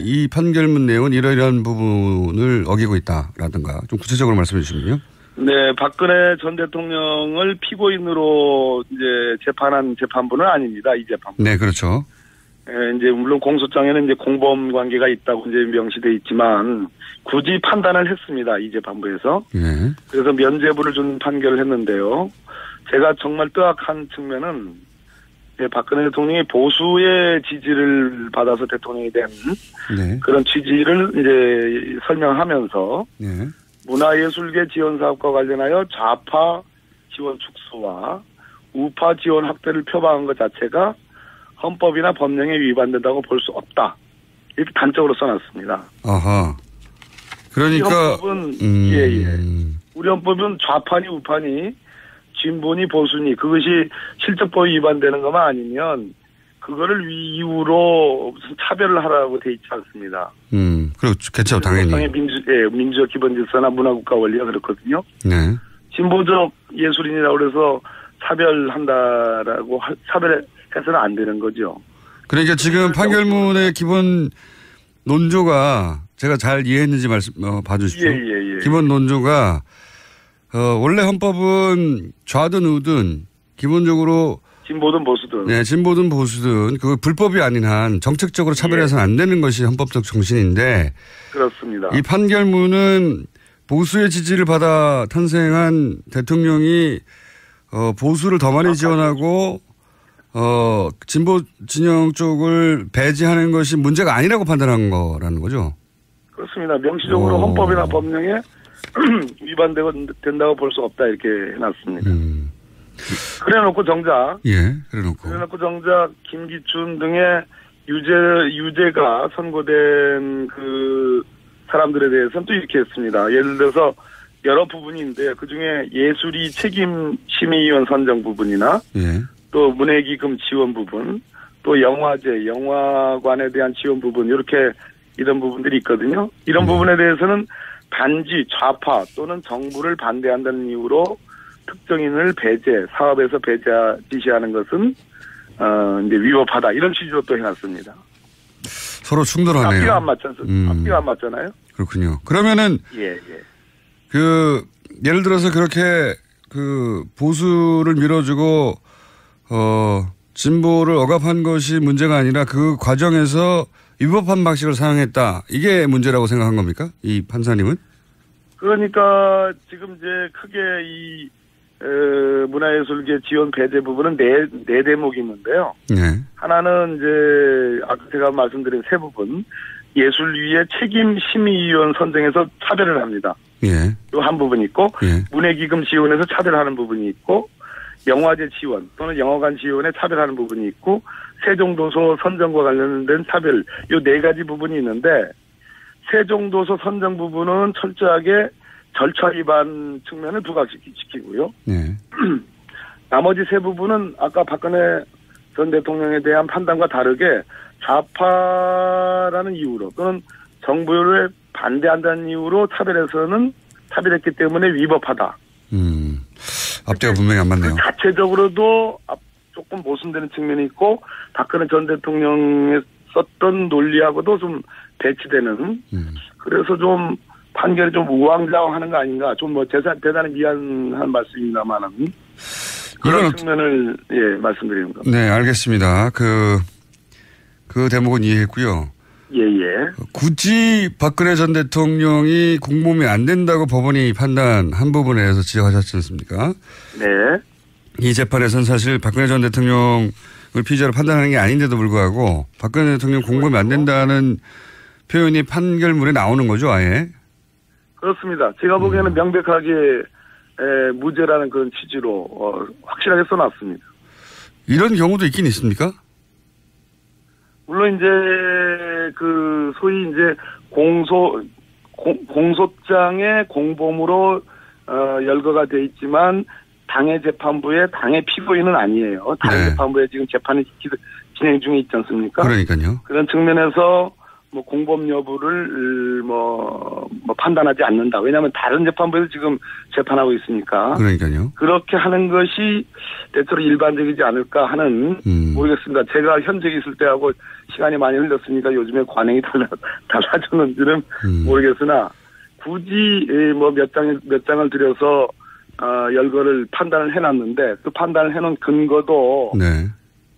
이 판결문 내용은 이러이러한 부분을 어기고 있다라든가 좀 구체적으로 말씀해 주시면요. 네, 박근혜 전 대통령을 피고인으로 이제 재판한 재판부는 아닙니다. 이 재판부. 네, 그렇죠. 이제 물론 공소장에는 이제 공범 관계가 있다고 이제 명시돼 있지만 굳이 판단을 했습니다. 이 재판부에서. 네. 그래서 면죄부를 준 판결을 했는데요. 제가 정말 뜨악한 측면은 박근혜 대통령이 보수의 지지를 받아서 대통령이 된 네. 그런 취지를 이제 설명하면서 네. 문화예술계 지원 사업과 관련하여 좌파 지원 축소와 우파 지원 확대를 표방한 것 자체가 헌법이나 법령에 위반된다고 볼 수 없다. 이렇게 단적으로 써놨습니다. 아하. 그러니까. 우리 헌법은, 우리 헌법은 좌파니 우파니 진보니 보수니 그것이 실적법에 위반되는 것만 아니면 그거를 이유로 무슨 차별을 하라고 돼 있지 않습니다. 그렇죠. 그렇죠. 당연히. 민주적 기본 질서나 문화국가 원리가 그렇거든요. 네. 진보적 예술인이라고 그래서 차별한다라고 차별해서는 안 되는 거죠. 그러니까 지금 판결문의 기본 논조가 제가 잘 이해했는지 봐주십시오. 예. 기본 논조가 원래 헌법은 좌든 우든 기본적으로 진보든 보수든. 네, 진보든 보수든 그 불법이 아닌 한 정책적으로 차별해서는 안 되는 것이 헌법적 정신인데 그렇습니다. 이 판결문은 보수의 지지를 받아 탄생한 대통령이 보수를 더 많이 지원하고 진보 진영 쪽을 배제하는 것이 문제가 아니라고 판단한 거라는 거죠. 그렇습니다. 명시적으로 헌법이나 법령에 위반된다고 볼 수 없다 이렇게 해놨습니다. 그래놓고 정작 그래놓고 정작 김기춘 등의 유죄가 선고된 그 사람들에 대해서는 또 이렇게 했습니다. 예를 들어서 여러 부분인데 그중에 예술이 책임 심의위원 선정 부분이나 또 문예기금 지원 부분, 또 영화제, 영화관에 대한 지원 부분 이렇게 이런 부분들이 있거든요. 이런 부분에 대해서는 단지 좌파 또는 정부를 반대한다는 이유로 특정인을 사업에서 지시하는 것은 이제 위법하다 이런 취지로 또 해놨습니다. 서로 충돌하네요. 앞뒤가 안 맞잖아요. 그렇군요. 그러면은 예를 들어서 그렇게 그 보수를 밀어주고 진보를 억압한 것이 문제가 아니라 그 과정에서 위법한 방식을 사용했다. 이게 문제라고 생각한 겁니까? 이 판사님은? 그러니까 지금 이제 크게 이 문화예술계 지원 배제 부분은 네 대목이 있는데요. 네. 하나는 이제 아까 제가 말씀드린 세 부분 예술위의 책임 심의위원 선정에서 차별을 합니다. 또 한 부분이 있고 문예기금 지원에서 차별하는 부분이 있고 영화제 지원 또는 영화관 지원에 차별하는 부분이 있고 세종도서 선정과 관련된 차별 이 네 가지 부분이 있는데 세종도서 선정 부분은 철저하게 절차 위반 측면을 부각시키고요. 나머지 세 부분은 아까 박근혜 전 대통령에 대한 판단과 다르게 좌파라는 이유로 또는 정부를 반대한다는 이유로 차별했기 때문에 위법하다. 앞뒤가 분명히 안 맞네요. 자체적으로도 조금 모순되는 측면이 있고 박근혜 전 대통령의 썼던 논리하고도 좀 배치되는 그래서 좀 판결이 좀 우왕좌왕하는 거 아닌가 좀 대단히 미안한 말씀입니다만은 그런 측면을 말씀드리는 겁니다. 네, 알겠습니다. 그 대목은 이해했고요. 굳이 박근혜 전 대통령이 공범이 안 된다고 법원이 판단한 부분에 대해서 지적하셨지 않습니까? 네. 이 재판에서는 사실 박근혜 전 대통령을 피의자로 판단하는 게 아닌데도 불구하고 박근혜 대통령 공범이 안 된다는 표현이 판결문에 나오는 거죠, 아예? 그렇습니다. 제가 보기에는 명백하게 무죄라는 그런 취지로 확실하게 써놨습니다. 이런 경우도 있긴 있습니까? 물론 이제 그 소위 이제 공소장에 공범으로 열거가 돼 있지만 당해 재판부의 당해 피고인은 아니에요. 다른 재판부에 지금 재판이 진행 중에 있지 않습니까? 그러니까요. 그런 측면에서 뭐 공범 여부를 뭐 판단하지 않는다. 왜냐하면 다른 재판부에서 지금 재판하고 있으니까. 그러니까요. 그렇게 하는 것이 대체로 일반적이지 않을까 하는 모르겠습니다. 제가 현직에 있을 때하고 시간이 많이 흘렀으니까 요즘에 관행이 달라졌는지는 모르겠으나 굳이 뭐 몇 장을 들여서 열거를 판단을 해놨는데 그 판단을 해놓은 근거도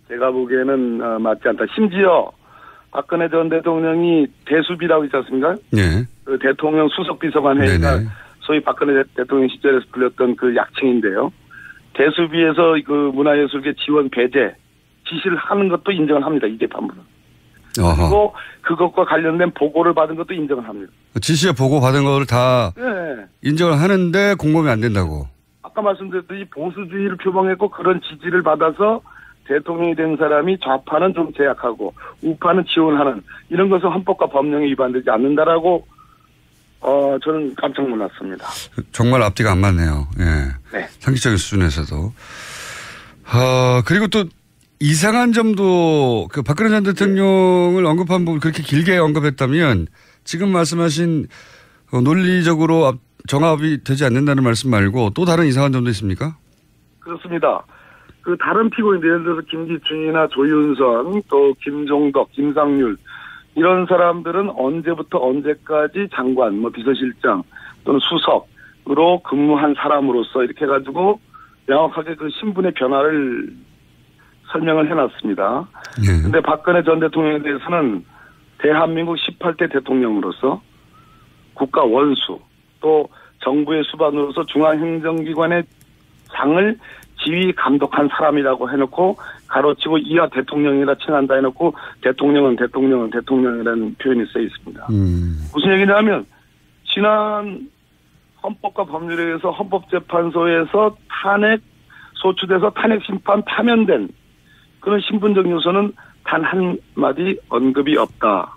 제가 보기에는 맞지 않다. 심지어 박근혜 전 대통령이 대수비라고 있지 않습니까? 그 대통령 수석비서관 회의가 소위 박근혜 대통령 시절에서 불렸던 그 약칭인데요. 대수비에서 그 문화예술계 지원 배제 지시를 하는 것도 인정을 합니다. 이 재판부는. 그리고 그것과 관련된 보고를 받은 것도 인정을 합니다. 지시에 보고 받은 거를 다 인정을 하는데 공범이 안 된다고. 아까 말씀드렸듯이 보수주의를 표방했고 그런 지지를 받아서 대통령이 된 사람이 좌파는 좀 제약하고 우파는 지원하는 이런 것은 헌법과 법령에 위반되지 않는다라고 저는 깜짝 놀랐습니다. 정말 앞뒤가 안 맞네요. 예. 상식적인 수준에서도. 그리고 또 이상한 점도 그 박근혜 전 대통령을 언급한 부분 그렇게 길게 언급했다면 지금 말씀하신 논리적으로 정합이 되지 않는다는 말씀 말고 또 다른 이상한 점도 있습니까? 그렇습니다. 그 다른 피고인들 예를 들어서 김기춘이나 조윤선 또 김종덕, 김상률 이런 사람들은 언제부터 언제까지 장관, 뭐 비서실장 또는 수석으로 근무한 사람으로서 이렇게 해가지고 명확하게 그 신분의 변화를 설명을 해놨습니다. 그런데 박근혜 전 대통령에 대해서는 대한민국 18대 대통령으로서 국가 원수 또 정부의 수반으로서 중앙행정기관의 장을 지휘 감독한 사람이라고 해놓고 가로치고 이하 대통령이라 칭한다 해놓고 대통령이라는 표현이 써 있습니다. 무슨 얘기냐면 지난 헌법과 법률에 의해서 헌법재판소에서 소추돼서 탄핵 심판 파면된 그런 신분적 요소는 단 한마디 언급이 없다.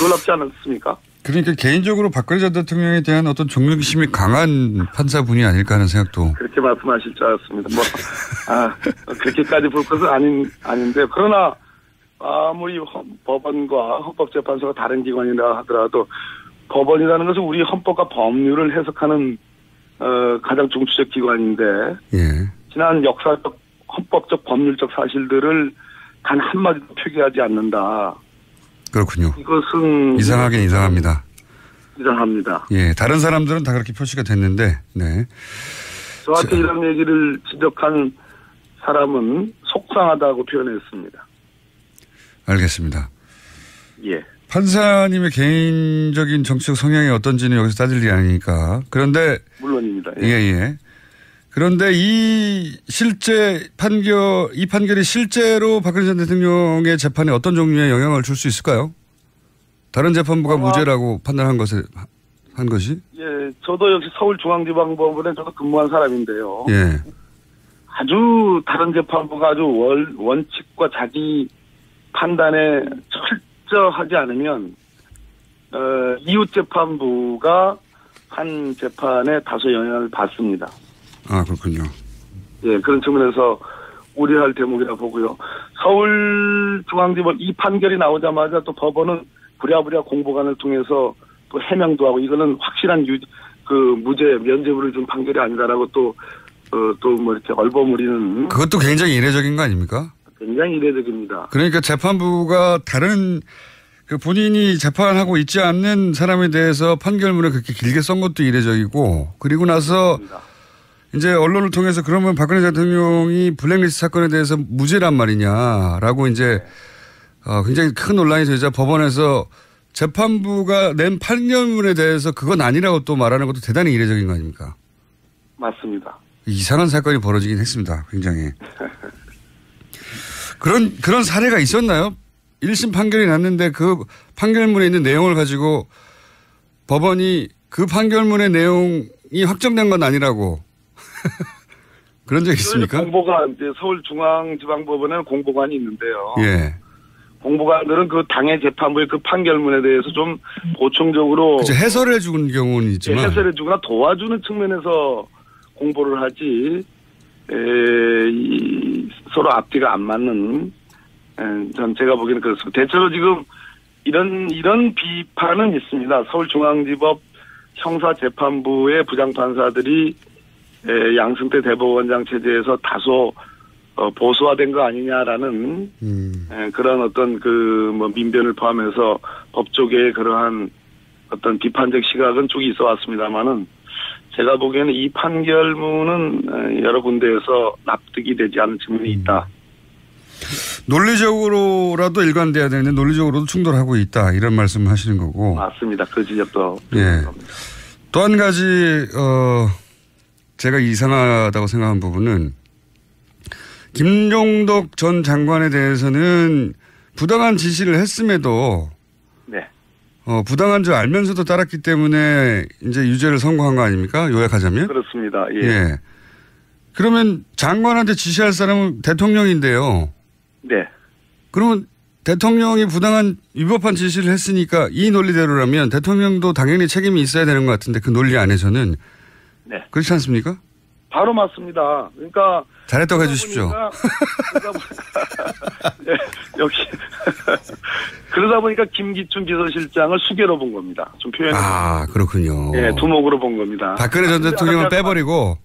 놀랍지 않습니까? 그러니까 개인적으로 박근혜 전 대통령에 대한 어떤 존경심이 강한 판사분이 아닐까 하는 생각도. 그렇게 말씀하실 줄 알았습니다. 그렇게까지 볼 것은 아닌데 그러나 아무리 법원과 헌법재판소가 다른 기관이라 하더라도 법원이라는 것은 우리 헌법과 법률을 해석하는 가장 중추적 기관인데 지난 역사적 헌법적 법률적 사실들을 단 한마디도 표기하지 않는다. 그렇군요. 이것은 이상하긴 이상합니다. 이상합니다. 예, 다른 사람들은 다 그렇게 표시가 됐는데, 저한테 이런 얘기를 지적한 사람은 속상하다고 표현했습니다. 알겠습니다. 예. 판사님의 개인적인 정치적 성향이 어떤지는 여기서 따질 일이 아니니까. 그런데 물론입니다. 예. 그런데 이 판결이 실제로 박근혜 전 대통령의 재판에 어떤 종류의 영향을 줄 수 있을까요? 다른 재판부가 무죄라고 판단한 것이? 예, 저도 역시 서울중앙지방법원에 저도 근무한 사람인데요. 예. 아주 다른 재판부가 아주 원칙과 자기 판단에 철저하지 않으면 이웃 재판부가 한 재판에 다소 영향을 받습니다. 그렇군요. 예, 그런 측면에서 우려할 대목이라 보고요. 서울중앙지법 이 판결이 나오자마자 또 법원은 부랴부랴 공보관을 통해서 또 해명도 하고 이거는 확실한 무죄 면죄부를 준 판결이 아니다라고 또 뭐 이렇게 얼버무리는. 그것도 굉장히 이례적인 거 아닙니까? 굉장히 이례적입니다. 그러니까 재판부가 다른 본인이 재판하고 있지 않는 사람에 대해서 판결문을 그렇게 길게 쓴 것도 이례적이고 그리고 나서 이제 언론을 통해서 그러면 박근혜 대통령이 블랙리스트 사건에 대해서 무죄란 말이냐라고 이제 굉장히 큰 논란이 되자 법원에서 재판부가 낸 판결문에 대해서 그건 아니라고 또 말하는 것도 대단히 이례적인 거 아닙니까? 맞습니다. 이상한 사건이 벌어지긴 했습니다. 굉장히. 그런 사례가 있었나요? 1심 판결이 났는데 그 판결문에 있는 내용을 가지고 법원이 그 판결문의 내용이 확정된 건 아니라고. 그런 적 있습니까? 공보관, 서울중앙지방법원에는 공보관이 있는데요. 예. 공보관들은 그 당의 재판부의 그 판결문에 대해서 좀 보충적으로 그치, 해설해 주는 경우는 있지만 해설해 주거나 도와주는 측면에서 공보를 하지 서로 앞뒤가 안 맞는 전 제가 보기에는 그렇습니다. 대체로 지금 이런 비판은 있습니다. 서울중앙지법 형사재판부의 부장판사들이 양승태 대법원장 체제에서 다소 보수화된 거 아니냐라는 그런 어떤 민변을 포함해서 법조계의 그러한 어떤 비판적 시각은 쭉 있어 왔습니다만은 제가 보기에는 이 판결문은 여러 군데에서 납득이 되지 않는 측면이 있다. 논리적으로라도 일관돼야 되는데 논리적으로도 충돌하고 있다 이런 말씀을 하시는 거고. 맞습니다. 그 지적도. 예. 또 한 가지 제가 이상하다고 생각한 부분은 김종덕 전 장관에 대해서는 부당한 지시를 했음에도 네. 부당한 줄 알면서도 따랐기 때문에 이제 유죄를 선고한 거 아닙니까? 요약하자면? 그렇습니다. 예. 예. 그러면 장관한테 지시할 사람은 대통령인데요. 네. 그러면 대통령이 부당한 위법한 지시를 했으니까 이 논리대로라면 대통령도 당연히 책임이 있어야 되는 것 같은데 그 논리 안에서는 네. 그렇지 않습니까? 바로 맞습니다. 그러니까 잘했다고 해주십시오. 네, 역시 그러다 보니까 김기춘 비서실장을 수개로 본 겁니다. 좀 표현해. 그렇군요. 네, 두목으로 본 겁니다. 박근혜 전 대통령을 빼버리고.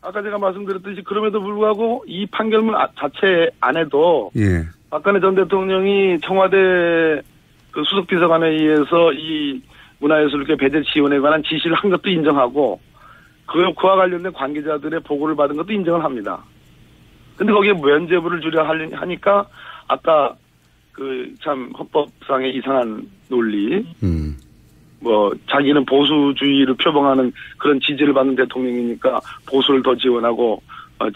아까 제가 말씀드렸듯이 그럼에도 불구하고 이 판결문 자체 안에도 예. 박근혜 전 대통령이 청와대 그 수석비서관에 의해서 이 문화예술계 배제 지원에 관한 지시를 한 것도 인정하고 그와 관련된 관계자들의 보고를 받은 것도 인정을 합니다. 근데 거기에 면죄부를 주려 하니까 아까 그 참 헌법상의 이상한 논리 자기는 보수주의를 표방하는 그런 지지를 받는 대통령이니까 보수를 더 지원하고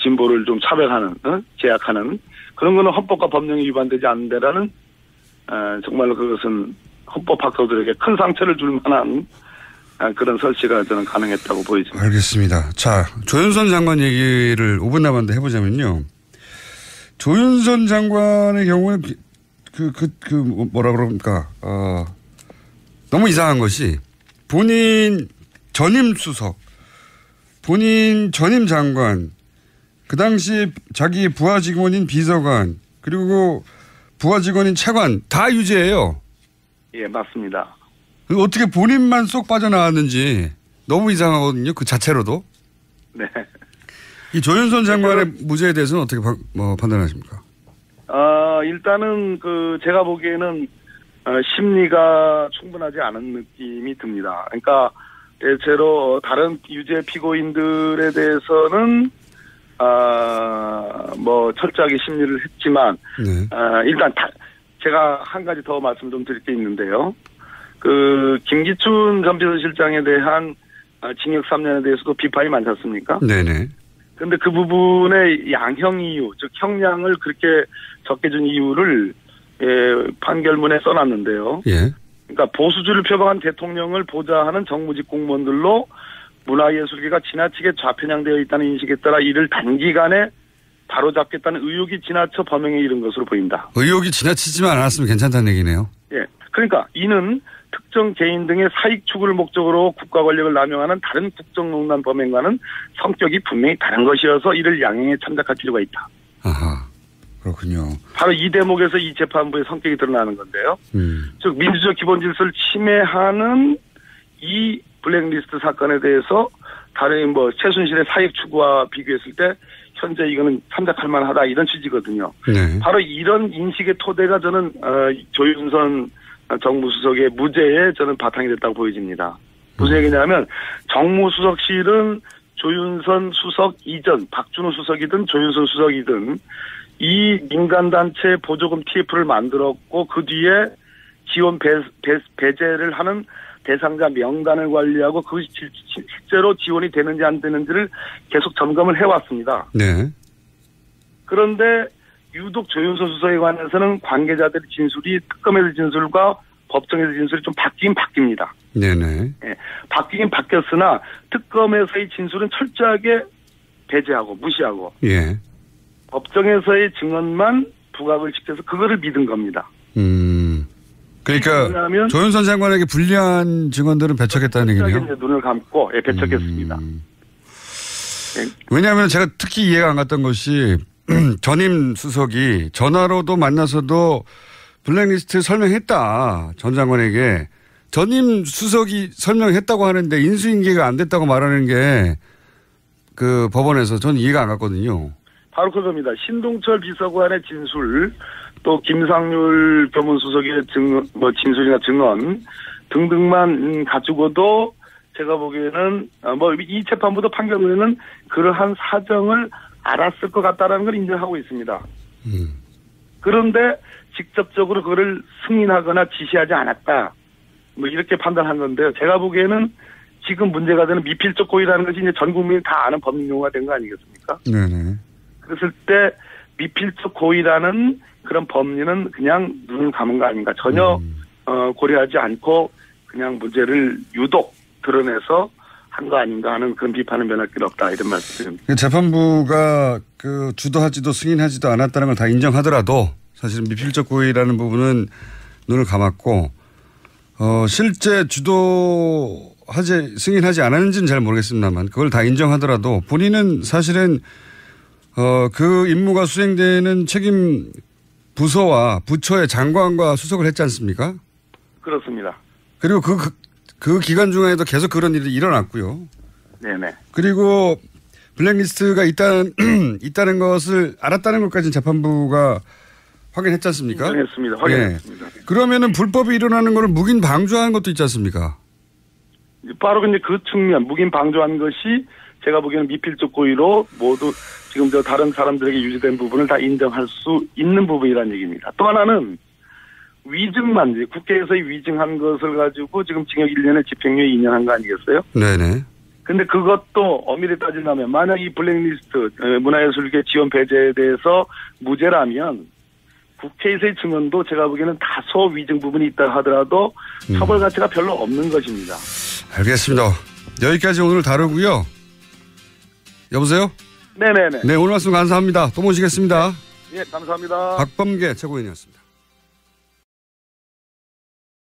진보를 좀 차별하는 제약하는 그런 거는 헌법과 법령이 위반되지 않는다라는 정말로 그것은 헌법학도들에게 큰 상처를 줄 만한 그런 설치가 저는 가능했다고 보여집니다. 알겠습니다. 자, 조윤선 장관 얘기를 5분 남았는데 해보자면요. 조윤선 장관의 경우에 뭐라 그럽니까? 너무 이상한 것이 본인 전임 수석, 본인 전임 장관, 그 당시 자기 부하 직원인 비서관, 그리고 부하 직원인 차관 다 유죄예요. 예, 맞습니다. 어떻게 본인만 쏙 빠져나왔는지 너무 이상하거든요. 그 자체로도. 네. 이 조윤선 장관의 무죄에 대해서는 어떻게 판단하십니까? 일단은 제가 보기에는 심리가 충분하지 않은 느낌이 듭니다. 그러니까 대체로 다른 유죄 피고인들에 대해서는 철저하게 심리를 했지만 일단 제가 한 가지 더 말씀 좀 드릴 게 있는데요. 김기춘 전 비서실장에 대한 징역 3년에 대해서도 비판이 많지 않습니까? 네네. 근데 그 부분의 양형 이유, 즉 형량을 그렇게 적게 준 이유를 판결문에 써놨는데요. 예. 그러니까 보수주의를 표방한 대통령을 보좌하는 정무직 공무원들로 문화예술계가 지나치게 좌편향되어 있다는 인식에 따라 이를 단기간에 바로잡겠다는 의혹이 지나쳐 범행에 이른 것으로 보인다. 의혹이 지나치지만 않았으면 괜찮다는 얘기네요. 예. 그러니까 이는 특정 개인 등의 사익 추구를 목적으로 국가 권력을 남용하는 다른 국정농단 범행과는 성격이 분명히 다른 것이어서 이를 양형에 참작할 필요가 있다. 아하, 그렇군요. 바로 이 대목에서 이 재판부의 성격이 드러나는 건데요. 즉 민주적 기본 질서를 침해하는 이 블랙리스트 사건에 대해서 다른 최순실의 사익 추구와 비교했을 때 현재 이거는 참작할 만하다 이런 취지거든요. 네. 바로 이런 인식의 토대가 저는 조윤선 정무수석의 무죄에 저는 바탕이 됐다고 보여집니다. 무슨 얘기냐면 정무수석실은 조윤선 수석 이전 박준호 수석이든 조윤선 수석이든 이 민간단체 보조금 TF를 만들었고 그 뒤에 지원 배제를 하는 대상자 명단을 관리하고 그것이 실제로 지원이 되는지 안 되는지를 계속 점검을 해왔습니다. 네. 그런데 유독 조윤선 수석에 관해서는 관계자들의 진술이 특검에서 진술과 법정에서 진술이 좀 바뀌긴 바뀝니다. 네네. 예, 바뀌긴 바뀌었으나 특검에서의 진술은 철저하게 배제하고 무시하고 예. 법정에서의 증언만 부각을 시켜서 그거를 믿은 겁니다. 그러니까 조윤선 장관에게 불리한 증언들은 배척했다는 얘기네요. 눈을 감고 배척했습니다. 왜냐하면 제가 특히 이해가 안 갔던 것이 전임 수석이 전화로도 만나서도 블랙리스트 설명했다. 전 장관에게. 전임 수석이 설명했다고 하는데 인수인계가 안 됐다고 말하는 게 그 법원에서 전 이해가 안 갔거든요. 바로 그겁니다. 신동철 비서관의 진술, 또 김상률 교문수석의 진술이나 증언 등등만 가지고도 제가 보기에는 이 재판부도 판결 후에는 그러한 사정을 알았을 것 같다라는 걸 인정하고 있습니다. 그런데 직접적으로 그거를 승인하거나 지시하지 않았다. 이렇게 판단한 건데요. 제가 보기에는 지금 문제가 되는 미필적 고의라는 것이 이제 전 국민이 다 아는 법률 용어가 된 거 아니겠습니까? 네네. 그랬을 때 미필적 고의라는 그런 법리는 그냥 눈을 감은 거 아닌가. 전혀 고려하지 않고 그냥 문제를 유독 드러내서 한 거 아닌가 하는 그런 비판은 면할 길 없다 이런 말씀입니다. 재판부가 그 주도하지도 승인하지도 않았다는 걸 다 인정하더라도 사실은 미필적 고의라는 부분은 눈을 감았고 실제 승인하지 않았는지는 잘 모르겠습니다만 그걸 다 인정하더라도 본인은 사실은 그 임무가 수행되는 책임 부서와 부처의 장관과 수석을 했지 않습니까? 그렇습니다. 그리고 그 기간 중에도 계속 그런 일이 일어났고요. 네네. 그리고 블랙리스트가 있다는 것을 알았다는 것까지는 재판부가 확인했지 않습니까? 확인했습니다. 확인했습니다. 네. 그러면은 불법이 일어나는 거는 묵인 방조한 것도 있지 않습니까? 바로 이제 그 측면, 묵인 방조한 것이 제가 보기에는 미필적 고의로 모두 지금 다른 사람들에게 유지된 부분을 다 인정할 수 있는 부분이라는 얘기입니다. 또 하나는 위증만, 국회에서의 위증한 것을 가지고 지금 징역 1년에 집행유예 2년 한 거 아니겠어요? 네네. 근데 그것도 엄밀히 따지려면 만약 이 블랙리스트, 문화예술계 지원 배제에 대해서 무죄라면 국회에서의 증언도 제가 보기에는 다소 위증 부분이 있다 하더라도 처벌 가치가 별로 없는 것입니다. 알겠습니다. 여기까지 오늘 다루고요. 여보세요? 네네네. 네, 오늘 말씀 감사합니다. 또 모시겠습니다. 예, 감사합니다. 박범계 최고위원이었습니다.